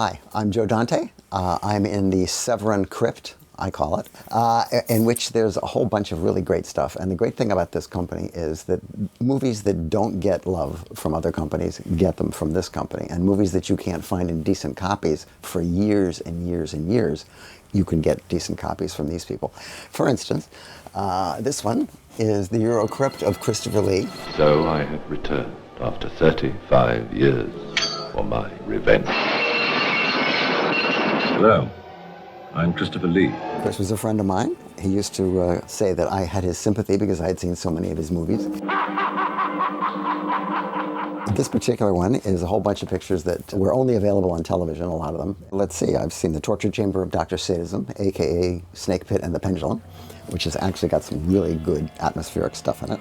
Hi, I'm Joe Dante. I'm in the Severin Crypt, I call it, in which there's a whole bunch of really great stuff. And the great thing about this company is that movies that don't get love from other companies get them from this company. And movies that you can't find in decent copies for years and years and years, you can get decent copies from these people. For instance, this one is the Euro Crypt of Christopher Lee. So I have returned after 35 years for my revenge. Hello, I'm Christopher Lee. Chris was a friend of mine. He used to say that I had his sympathy because I had seen so many of his movies. This particular one is a whole bunch of pictures that were only available on television, a lot of them. Let's see, I've seen The Torture Chamber of Dr. Sadism, aka Snake Pit and the Pendulum, which has actually got some really good atmospheric stuff in it.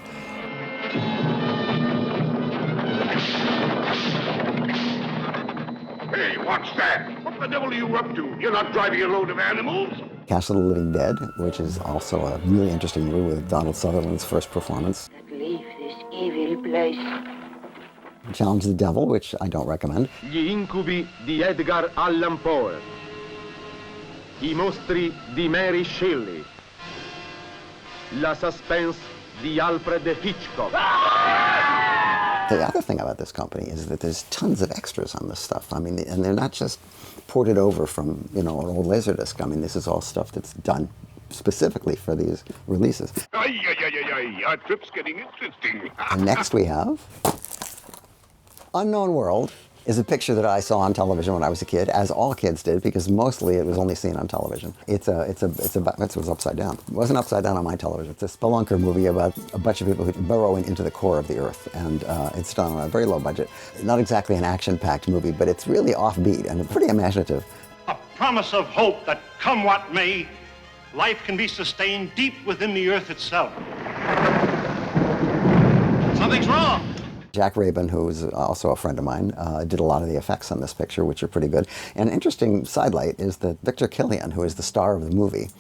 Hey, what's that? What the devil are you up to? You're not driving a load of animals? Castle of the Living Dead, which is also a really interesting movie with Donald Sutherland's first performance. Leave this evil place. Challenge the Devil, which I don't recommend. Gli incubi di Edgar Allan Poe. I mostri di Mary Shelley. La suspense di Alfred Hitchcock. The other thing about this company is that there's tons of extras on this stuff. I mean, and they're not just ported over from, you know, an old Laserdisc. I mean, this is all stuff that's done specifically for these releases. Our trip's getting interesting. And next we have Unknown World. Is a picture that I saw on television when I was a kid, as all kids did, because mostly it was only seen on television. It was upside down. It wasn't upside down on my television. It's a spelunker movie about a bunch of people who burrow into the core of the earth, and it's done on a very low budget. Not exactly an action-packed movie, but it's really offbeat and pretty imaginative. A promise of hope that, come what may, life can be sustained deep within the earth itself. Something's wrong. Jack Rabin, who is also a friend of mine, did a lot of the effects on this picture, which are pretty good. And an interesting sidelight is that Victor Killian, who is the star of the movie,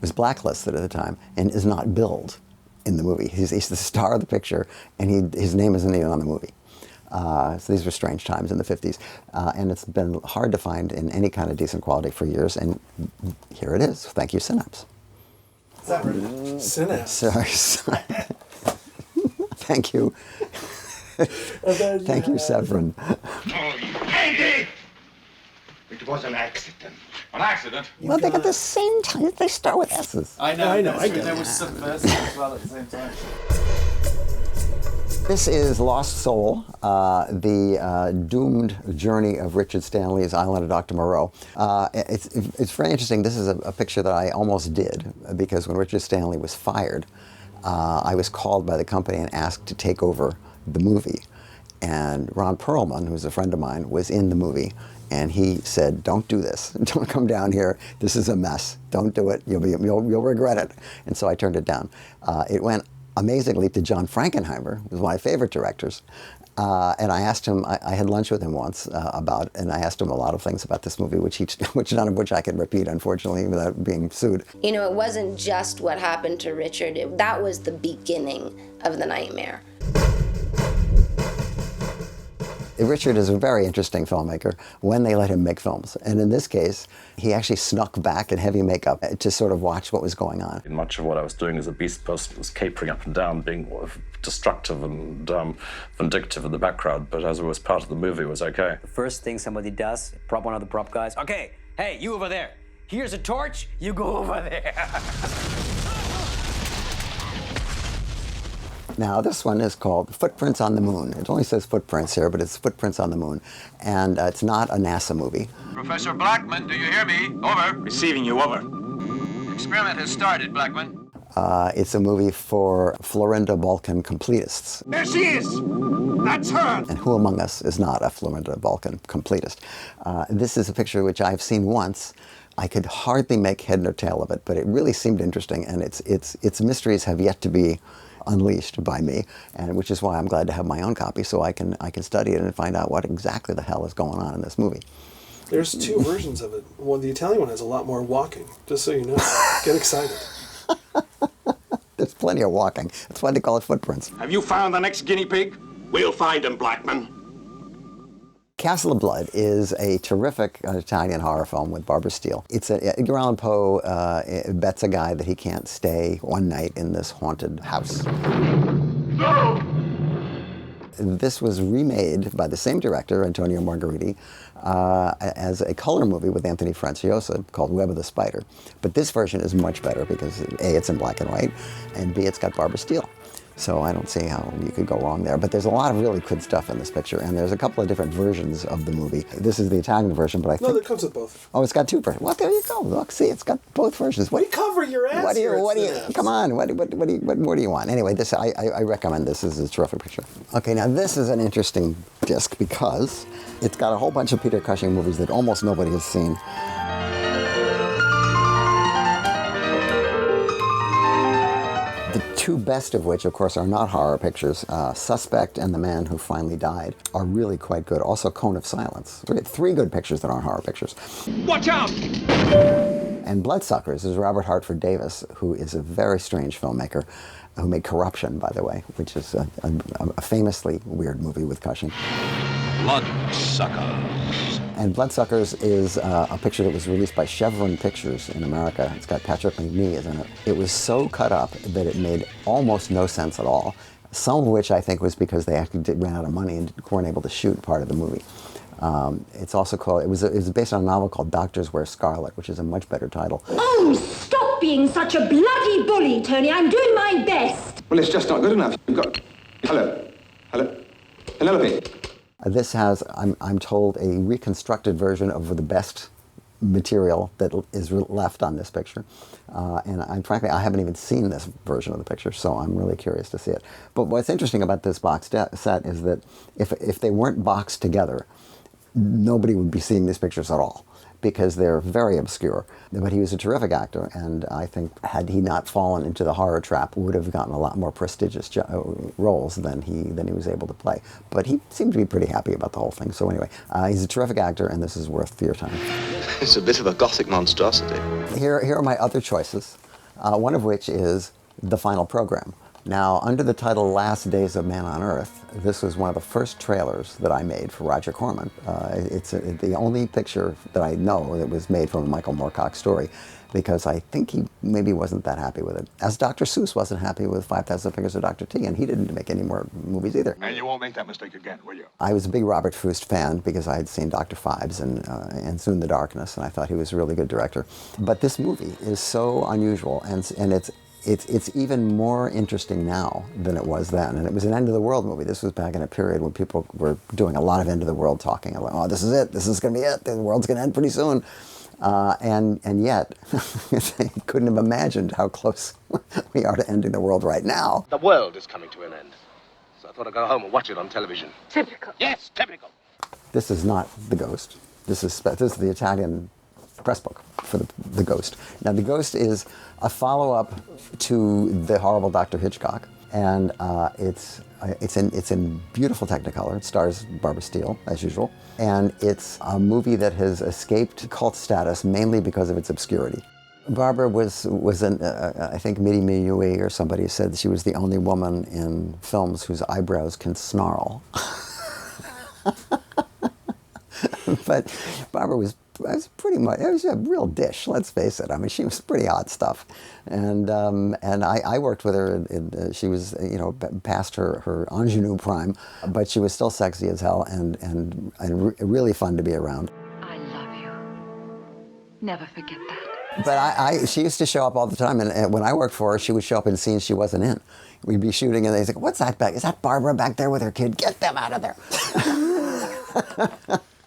was blacklisted at the time and is not billed in the movie. He's the star of the picture, and his name isn't even on the movie. So these were strange times in the 50s. And it's been hard to find in any kind of decent quality for years, and here it is. Thank you, Synapse. Synapse. Sorry. Thank you. Thank you, Severin. Oh, you candy! It was an accident. An accident? Well, they got the same time. They start with S's. I know. I get it. There was subversive as well at the same time. This is Lost Soul, the doomed journey of Richard Stanley's Island of Dr. Moreau. It's very interesting. This is a picture that I almost did, because when Richard Stanley was fired, I was called by the company and asked to take over the movie, and Ron Perlman, who's a friend of mine, was in the movie, and he said, "Don't do this. Don't come down here. This is a mess. Don't do it. You'll regret it." And so I turned it down. It went amazingly to John Frankenheimer, who was one of my favorite directors, and I asked him. I had lunch with him once and I asked him a lot of things about this movie, which none of which I could repeat, unfortunately, without being sued. You know, it wasn't just what happened to Richard. That was the beginning of the nightmare. Richard is a very interesting filmmaker when they let him make films. And in this case, he actually snuck back in heavy makeup to sort of watch what was going on. Much of what I was doing as a beast person was capering up and down, being destructive and vindictive in the background, but as it was part of the movie, it was okay. The first thing somebody does, one of the prop guys, okay, hey, you over there, here's a torch, you go over there. Now, this one is called Footprints on the Moon. It only says footprints here, but it's Footprints on the Moon. And it's not a NASA movie. Professor Blackman, do you hear me? Over. Receiving you, over. Experiment has started, Blackman. It's a movie for Florinda Balkan completists. There she is! That's her! And who among us is not a Florinda Balkan completist? This is a picture which I've seen once. I could hardly make head nor tail of it, but it really seemed interesting, and its mysteries have yet to be unleashed by me, and which is why I'm glad to have my own copy, so I can study it and find out what exactly the hell is going on in this movie. There's two versions of it. Well, the Italian one has a lot more walking, just so you know. Get excited. There's plenty of walking. That's why they call it footprints. Have you found the next guinea pig? We'll find him, Blackman. Castle of Blood is a terrific Italian horror film with Barbara Steele. It's Edgar Allan Poe bets a guy that he can't stay one night in this haunted house. No! This was remade by the same director, Antonio Margheriti, as a color movie with Anthony Franciosa called Web of the Spider. But this version is much better because A, it's in black and white, and B, it's got Barbara Steele. So I don't see how you could go wrong there. But there's a lot of really good stuff in this picture, and there's a couple of different versions of the movie. This is the Italian version, but I think... No, that comes with both. Oh, it's got two versions. Well, there you go. Look, see, it's got both versions. We cover your ass Come on, what more do you want? Anyway, this I recommend this. This is a terrific picture. Okay, now this is an interesting disc because it's got a whole bunch of Peter Cushing movies that almost nobody has seen. The two best of which, of course, are not horror pictures. Suspect and The Man Who Finally Died are really quite good. Also, Cone of Silence. Three good pictures that aren't horror pictures. Watch out! And Bloodsuckers is Robert Hartford Davis, who is a very strange filmmaker, who made Corruption, by the way, which is a famously weird movie with Cushing. Bloodsuckers. And Bloodsuckers is a picture that was released by Severin Pictures in America. It's got Patrick McNee in it. It was so cut up that it made almost no sense at all, some of which I think was because they actually ran out of money and weren't able to shoot part of the movie. It's also called, it was based on a novel called Doctors Wear Scarlet, which is a much better title. Oh, stop being such a bloody bully, Tony. I'm doing my best. Well, it's just not good enough. You've got... Hello? Hello? Penelope? This has, I'm told, a reconstructed version of the best material that is left on this picture. And frankly, I haven't even seen this version of the picture, so I'm really curious to see it. But what's interesting about this box set is that if they weren't boxed together, nobody would be seeing these pictures at all, because they're very obscure. But he was a terrific actor, and I think had he not fallen into the horror trap, would have gotten a lot more prestigious roles than he was able to play. But he seemed to be pretty happy about the whole thing. So anyway, he's a terrific actor, and this is worth your time. It's a bit of a gothic monstrosity. Here are my other choices, one of which is The Final Program. Now, under the title Last Days of Man on Earth, this was one of the first trailers that I made for Roger Corman. It's the only picture that I know that was made from a Michael Moorcock story, because I think he maybe wasn't that happy with it. As Dr. Seuss wasn't happy with 5,000 Fingers of Dr. T, and he didn't make any more movies either. And you won't make that mistake again, will you? I was a big Robert Fust fan because I had seen Dr. Phibes and Soon the Darkness, and I thought he was a really good director. But this movie is so unusual, and it's even more interesting now than it was then. And it was an end-of-the-world movie. This was back in a period when people were doing a lot of end-of-the-world talking. Like, oh, this is it. This is going to be it. The world's going to end pretty soon. And yet, they couldn't have imagined how close we are to ending the world right now. The world is coming to an end. So I thought I'd go home and watch it on television. Typical. Yes, typical. This is not The Ghost. This is the Italian press book for the Ghost. Now, The Ghost is a follow-up to the horrible Dr. Hitchcock, and it's in beautiful Technicolor. It stars Barbara Steele, as usual, and it's a movie that has escaped cult status mainly because of its obscurity. Barbara was I think Midi Miyui or somebody said she was the only woman in films whose eyebrows can snarl. But Barbara was pretty much, it was a real dish, let's face it. I mean, she was pretty hot stuff. And I worked with her, she was, past her ingenue prime, but she was still sexy as hell and really fun to be around. I love you. Never forget that. But she used to show up all the time, and when I worked for her, she would show up in scenes she wasn't in. We'd be shooting, and they'd say, what's that back? Is that Barbara back there with her kid? Get them out of there.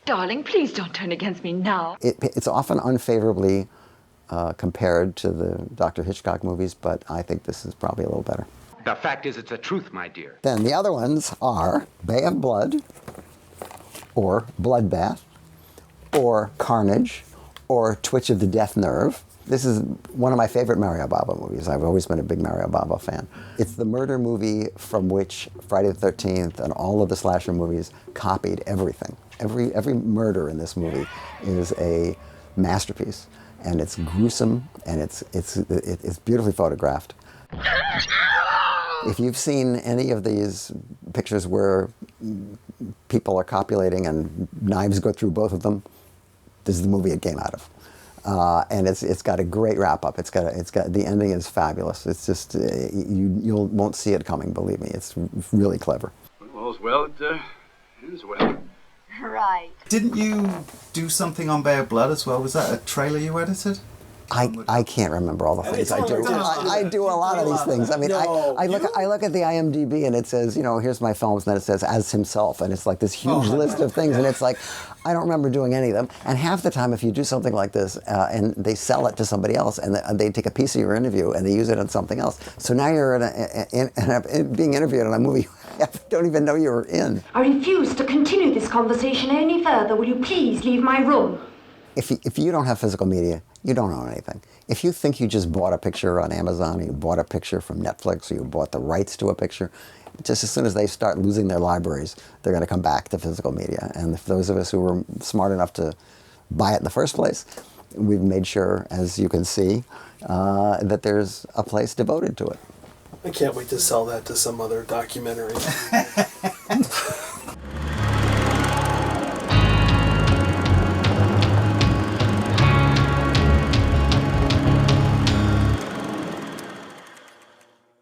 Darling, please don't turn against me now. It's often unfavorably compared to the Dr. Hitchcock movies, but I think this is probably a little better. The fact is, it's the truth, my dear. Then the other ones are Bay of Blood, or Bloodbath, or Carnage, or Twitch of the Death Nerve. This is one of my favorite Mario Bava movies. I've always been a big Mario Bava fan. It's the murder movie from which Friday the 13th and all of the slasher movies copied everything. Every murder in this movie is a masterpiece, and it's gruesome, and it's beautifully photographed. If you've seen any of these pictures where people are copulating and knives go through both of them, this is the movie it came out of. And it's got a great wrap up. It's got the ending is fabulous. It's just you won't see it coming. Believe me, it's really clever. All's well, it ends well. Right. Didn't you do something on Bay of Blood as well? Was that a trailer you edited? I can't remember all the things I do. I do a lot of these things. I mean, I look at the IMDb and it says, you know, here's my films, and then it says as himself, and it's like this huge list of things, and it's like, I don't remember doing any of them. And half the time, if you do something like this and they sell it to somebody else, and they take a piece of your interview and they use it on something else, so now you're being interviewed on a movie you don't even know you were in. I refuse to continue this conversation any further. Will you please leave my room? If you don't have physical media, you don't own anything. If you think you just bought a picture on Amazon, or you bought a picture from Netflix, or you bought the rights to a picture, just as soon as they start losing their libraries, they're going to come back to physical media. And if those of us who were smart enough to buy it in the first place, we've made sure, as you can see, that there's a place devoted to it. I can't wait to sell that to some other documentary.